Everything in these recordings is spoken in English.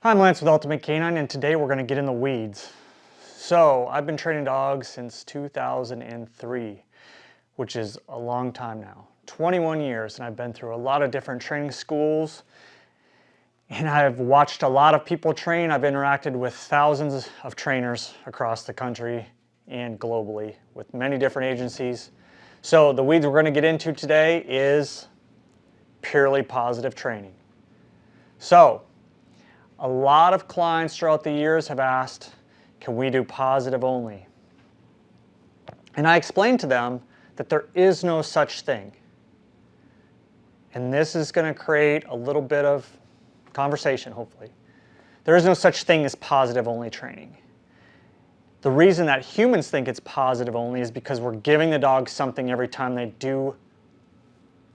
I'm Lance with Ultimate Canine, and today we're going to get in the weeds. So, I've been training dogs since 2003, which is a long time now. 21 years, and I've been through a lot of different training schools, and I've watched a lot of people train. I've interacted with thousands of trainers across the country and globally with many different agencies. So, the weeds we're going to get into today is purely positive training. So, a lot of clients throughout the years have asked, can we do positive only? And I explained to them that there is no such thing. And this is going to create a little bit of conversation, hopefully. There is no such thing as positive only training. The reason that humans think it's positive only is because we're giving the dog something every time they do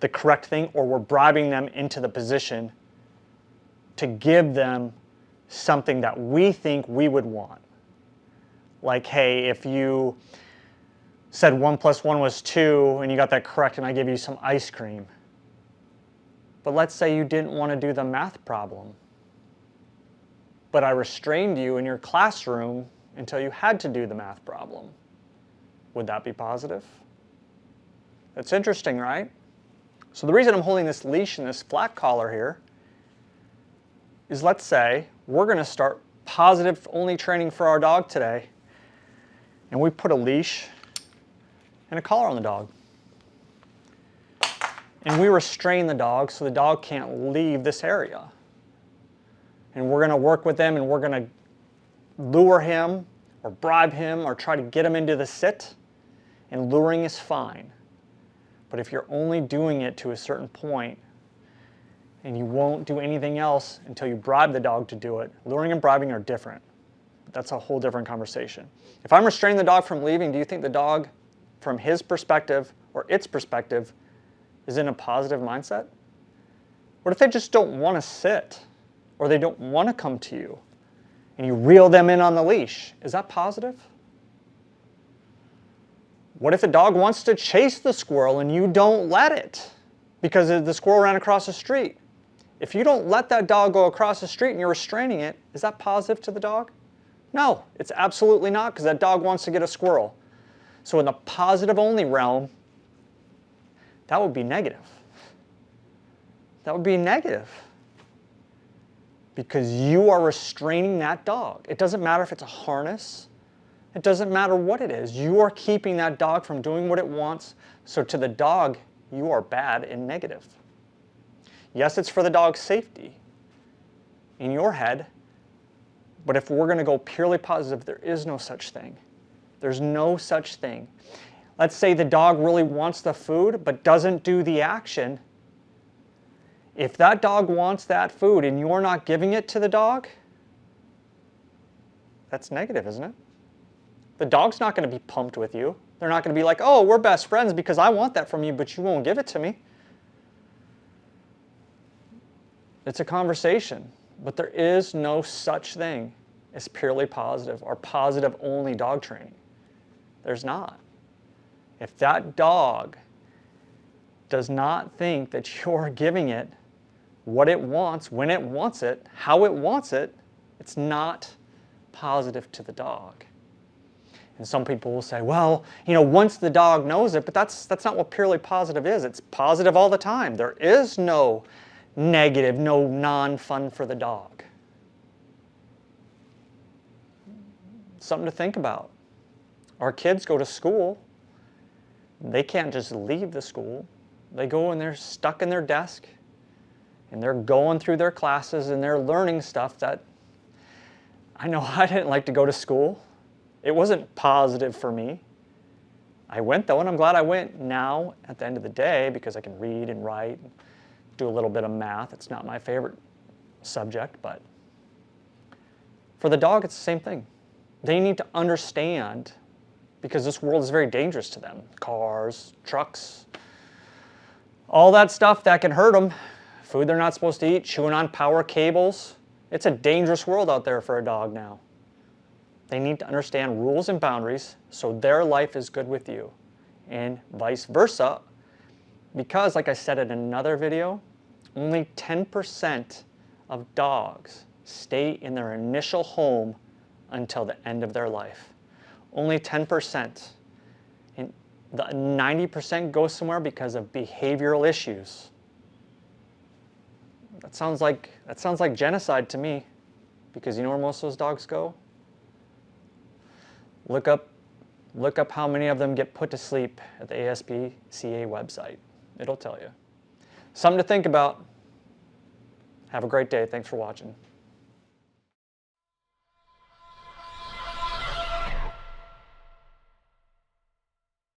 the correct thing, or we're bribing them into the position to give them something that we think we would want. Like, hey, if you said 1 + 1 was 2 and you got that correct and I gave you some ice cream. But let's say you didn't want to do the math problem, but I restrained you in your classroom until you had to do the math problem. Would that be positive? That's interesting, right? So the reason I'm holding this leash and this flat collar here is, let's say we're going to start positive only training for our dog today, and we put a leash and a collar on the dog. And we restrain the dog so the dog can't leave this area. And we're going to work with them, and we're going to lure him or bribe him or try to get him into the sit, and luring is fine. But if you're only doing it to a certain point, and you won't do anything else until you bribe the dog to do it. Luring and bribing are different. That's a whole different conversation. If I'm restraining the dog from leaving, do you think the dog, from his perspective or its perspective, is in a positive mindset? What if they just don't want to sit, or they don't want to come to you, and you reel them in on the leash? Is that positive? What if the dog wants to chase the squirrel and you don't let it because the squirrel ran across the street? If you don't let that dog go across the street and you're restraining it, is that positive to the dog? No, it's absolutely not, because that dog wants to get a squirrel. So in the positive only realm, that would be negative. That would be negative, because you are restraining that dog. It doesn't matter if it's a harness. It doesn't matter what it is. You are keeping that dog from doing what it wants. So to the dog, you are bad and negative. Yes, it's for the dog's safety in your head, but if we're going to go purely positive, there is no such thing. There's no such thing. Let's say the dog really wants the food but doesn't do the action. If that dog wants that food and you're not giving it to the dog, that's negative, isn't it? The dog's not going to be pumped with you. They're not going to be like, oh, we're best friends because I want that from you, but you won't give it to me. It's a conversation, but there is no such thing as purely positive or positive only dog training. There's not. If that dog does not think that you're giving it what it wants, when it wants it, how it wants it, it's not positive to the dog. And some people will say, well, once the dog knows it, but that's not what purely positive is. It's positive all the time. There is no negative, no non-fun for the dog. Something to think about. Our kids go to school. They can't just leave the school. They go and they're stuck in their desk, and they're going through their classes, and they're learning stuff that, I know I didn't like to go to school. It wasn't positive for me. I went though, and I'm glad I went now at the end of the day, because I can read and write, and do a little bit of math. It's not my favorite subject, but for the dog, it's the same thing. They need to understand, because this world is very dangerous to them. Cars, trucks, all that stuff that can hurt them. Food they're not supposed to eat, chewing on power cables. It's a dangerous world out there for a dog now. They need to understand rules and boundaries so their life is good with you, and vice versa. Because, like I said in another video, only 10% of dogs stay in their initial home until the end of their life. Only 10%. And the 90% go somewhere because of behavioral issues. That sounds like genocide to me, because you know where most of those dogs go? Look up how many of them get put to sleep at the ASPCA website. It'll tell you. Something to think about. Have a great day. Thanks for watching.